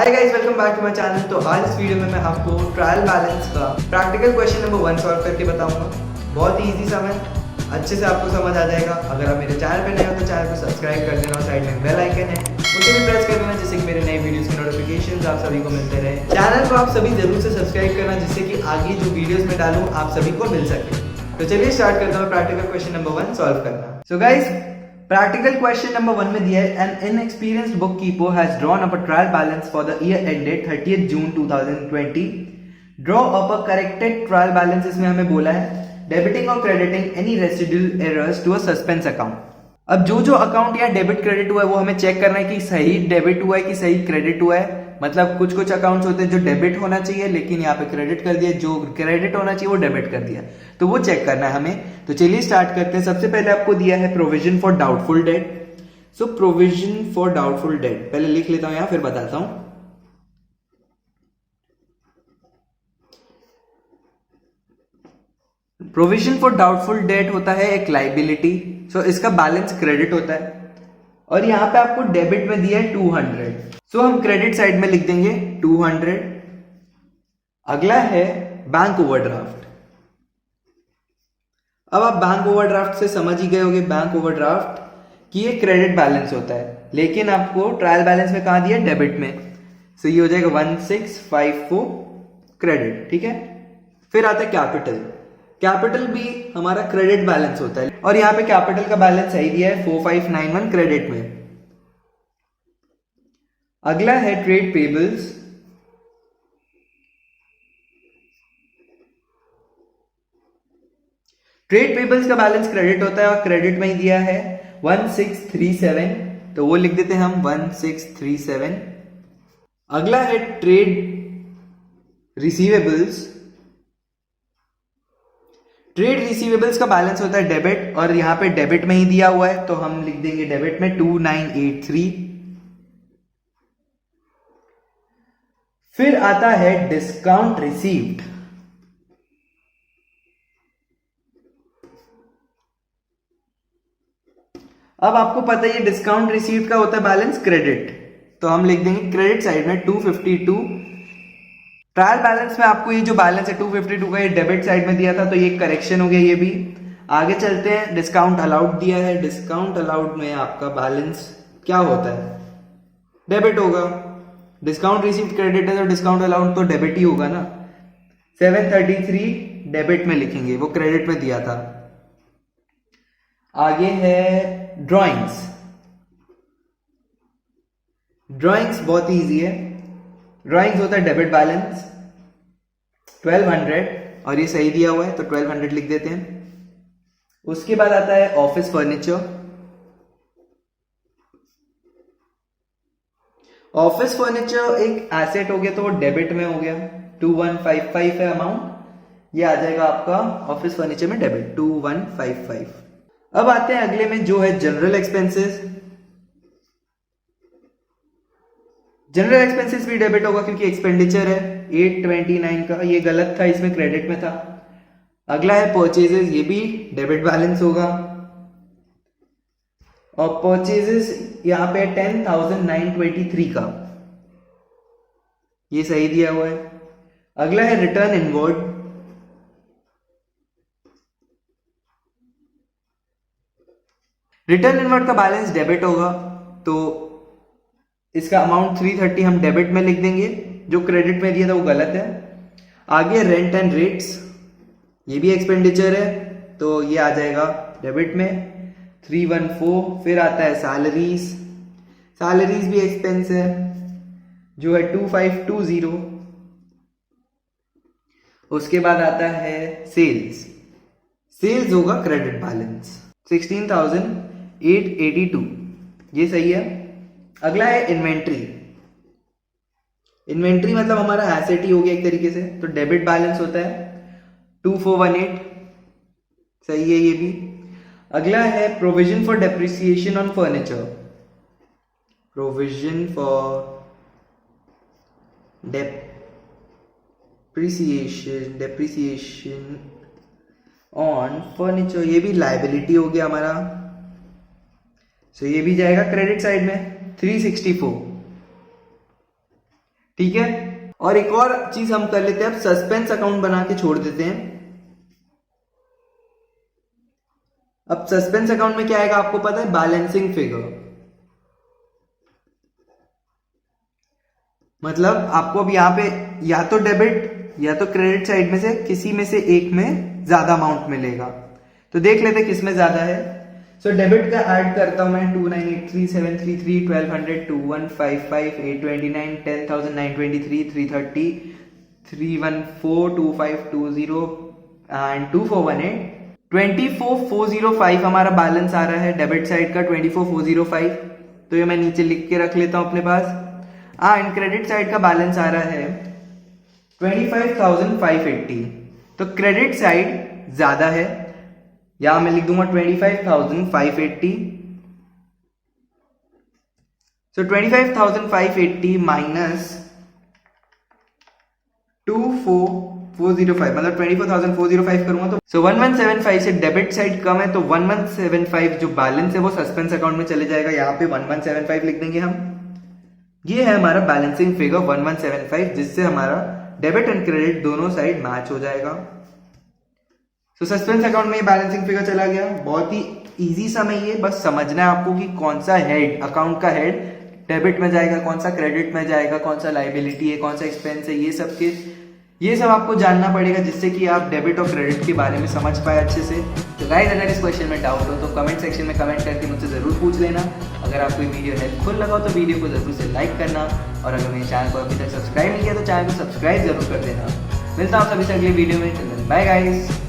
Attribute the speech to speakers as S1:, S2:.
S1: Hi guys, welcome back to my channel. तो आज इस वीडियो में मैं आपको ट्रायल बैलेंस का प्रैक्टिकल क्वेश्चन नंबर 1 सॉल्व करके बताऊंगा। बहुत ही इजी सा है, अच्छे से आपको समझ आ जाएगा। अगर आप मेरे चैनल पे नए हो तो चैनल को सब्सक्राइब कर देना और साइड में बेल आइकन है उसे भी प्रेस कर देना, जिससे कि मेरे नए वीडियोस के नोटिफिकेशंस आप सभी को मिलते रहे। चैनल को आप सभी जरूर से सब्सक्राइब करना, जिससे कि आगे जो वीडियोस मैं डालूं आप सभी को मिल सके। तो चलिए स्टार्ट करता हूँ प्रैक्टिकल क्वेश्चन नंबर 1 सॉल्व करना। So guys, practical question number 1 में दिया है, an inexperienced bookkeeper has drawn up a trial balance for the year ended 30th June 2020। Draw up a corrected trial balance. इसमें हमें बोला है डेबिटिंग और crediting any residual errors to a suspense account. अब जो अकाउंट या debit credit हुआ है वो हमें चेक करना है कि सही डेबिट हुआ है कि सही क्रेडिट हुआ है। मतलब कुछ अकाउंट्स होते हैं जो डेबिट होना चाहिए लेकिन यहाँ पे क्रेडिट कर दिया, जो क्रेडिट होना चाहिए वो डेबिट कर दिया, तो वो चेक करना है हमें। तो चलिए स्टार्ट करते हैं। सबसे पहले आपको दिया है provision for doubtful debt. So provision for doubtful debt पहले लिख लेता हूं यहां, फिर बताता हूं। प्रोविजन फॉर डाउटफुल डेट होता है एक लाइबिलिटी। सो इसका बैलेंस क्रेडिट होता है और यहां पे आपको डेबिट में दिया है 200। सो हम क्रेडिट साइड में लिख देंगे 200। अगला है बैंक ओवरड्राफ्ट। अब आप बैंक ओवरड्राफ्ट से समझ ही गए होंगे बैंक ओवरड्राफ्ट कि ये क्रेडिट बैलेंस होता है, लेकिन आपको ट्रायल बैलेंस में कहा दिया डेबिट में। सो ये हो जाएगा 1654 क्रेडिट। ठीक है, फिर आता है कैपिटल। कैपिटल भी हमारा क्रेडिट बैलेंस होता है और यहां पे कैपिटल का बैलेंस सही दिया है 4591 क्रेडिट में। अगला है ट्रेड पेबल्स। ट्रेड पेबल्स का बैलेंस क्रेडिट होता है और क्रेडिट में ही दिया है 1637, तो वो लिख देते हैं हम 1637। अगला है ट्रेड रिसीवेबल्स। ट्रेड रिसीवेबल्स का बैलेंस होता है डेबिट और यहां पे डेबिट में ही दिया हुआ है, तो हम लिख देंगे डेबिट में 2983। फिर आता है डिस्काउंट रिसीव्ड। अब आपको पता है ये डिस्काउंट रिसीव्ड का होता है बैलेंस क्रेडिट, तो हम लिख देंगे क्रेडिट साइड में 252। ट्रायल बैलेंस में आपको ये जो बैलेंस है 252 का ये डेबिट साइड में दिया था, तो ये करेक्शन हो गया ये भी। आगे चलते हैं, डिस्काउंट अलाउड दिया है। डिस्काउंट अलाउड में आपका बैलेंस क्या होता है? डेबिट होगा। डिस्काउंट रिसीव्ड क्रेडिट है तो डिस्काउंट अलाउड तो डेबिट ही होगा ना। 733 डेबिट में लिखेंगे, वो क्रेडिट में दिया था। आगे है ड्राइंग्स। ड्राइंग्स बहुत इजी है। ड्राइंग्स होता है डेबिट बैलेंस 1200 और ये सही दिया हुआ है तो 1200 लिख देते हैं। उसके बाद आता है ऑफिस फर्नीचर। ऑफिस फर्नीचर एक एसेट हो गया तो वो डेबिट में हो गया, 2155 है अमाउंट, ये आ जाएगा आपका ऑफिस फर्नीचर में डेबिट 2155। अब आते हैं अगले में जो है जनरल एक्सपेंसेस। जनरल एक्सपेंसेस भी डेबिट होगा क्योंकि एक्सपेंडिचर है 829 का, ये गलत था, इसमें क्रेडिट में था। अगला है परचेजेस, ये भी डेबिट बैलेंस होगा और परचेजेस यहां पे 10,923 का, ये सही दिया हुआ है। अगला है रिटर्न इनवर्ड। रिटर्न इनवर्ड का बैलेंस डेबिट होगा तो इसका अमाउंट 330 हम डेबिट में लिख देंगे, जो क्रेडिट में दिया था वो गलत है। आगे रेंट एंड रेट्स, ये भी एक्सपेंडिचर है तो ये आ जाएगा डेबिट में 314। फिर आता है सैलरीज। सैलरीज भी एक्सपेंस है जो है 2520। उसके बाद आता है सेल्स। सेल्स होगा क्रेडिट बैलेंस 16,882, ये सही है। अगला है इन्वेंट्री। इन्वेंट्री मतलब हमारा एसेट ही हो गया एक तरीके से, तो डेबिट बैलेंस होता है 2418, सही है ये भी। अगला है provision for depreciation on furniture. Provision for depreciation on furniture, ये भी लाइबिलिटी हो गया हमारा, सो ये भी जाएगा क्रेडिट साइड में 364। ठीक है। और एक और चीज हम कर लेते हैं, अब सस्पेंस अकाउंट बना के छोड़ देते हैं। अब सस्पेंस अकाउंट में क्या आएगा आपको पता है, बैलेंसिंग फिगर। मतलब आपको अब यहाँ पे या तो डेबिट या तो क्रेडिट साइड में से किसी में से एक में ज्यादा अमाउंट मिलेगा। तो देख लेते किस में ज्यादा है। सो डेबिट का ऐड करता हूं मैं 2983 733 1200 2155 829 10000 923 330 314 2520 एंड 2418 24405 हमारा बैलेंस आ रहा है डेबिट साइड का 24405। तो ये मैं नीचे लिख के रख लेता हूं अपने पास। एंड क्रेडिट साइड का बैलेंस आ रहा है 25,580। तो क्रेडिट साइड ज्यादा है, यहां मैं लिख दूंगा 25,580। सो 25,580 माइनस 24,405 मतलब 24,405 करूंगा तो 1175 से डेबिट साइड कम है, तो 1175 जो बैलेंस है वो सस्पेंस अकाउंट में चले जाएगा। यहाँ पे 1175 लिख देंगे हम। ये है हमारा बैलेंसिंग फिगर 1175, जिससे हमारा डेबिट एंड क्रेडिट दोनों साइड मैच हो जाएगा। तो सस्पेंस अकाउंट में ये बैलेंसिंग फिगर चला गया। बहुत ही इजी सा में ये बस समझना है आपको कि कौन सा हेड अकाउंट का हेड डेबिट में जाएगा, कौन सा क्रेडिट में जाएगा, कौन सा लाइबिलिटी है, कौन सा एक्सपेंस है, ये सब आपको जानना पड़ेगा, जिससे कि आप डेबिट और क्रेडिट के बारे में समझ पाए अच्छे से। तो गाइस अगर इस क्वेश्चन में डाउट हो तो कमेंट सेक्शन में कमेंट करके मुझसे ज़रूर पूछ लेना। अगर आपको ये वीडियो हेल्पफुल लगा तो वीडियो को ज़रूर से लाइक करना, और अगर मेरे चैनल को अभी तक सब्सक्राइब नहीं किया तो चैनल को सब्सक्राइब जरूर कर देना। मिलता हूँ सभी से अगले वीडियो में। Bye guys.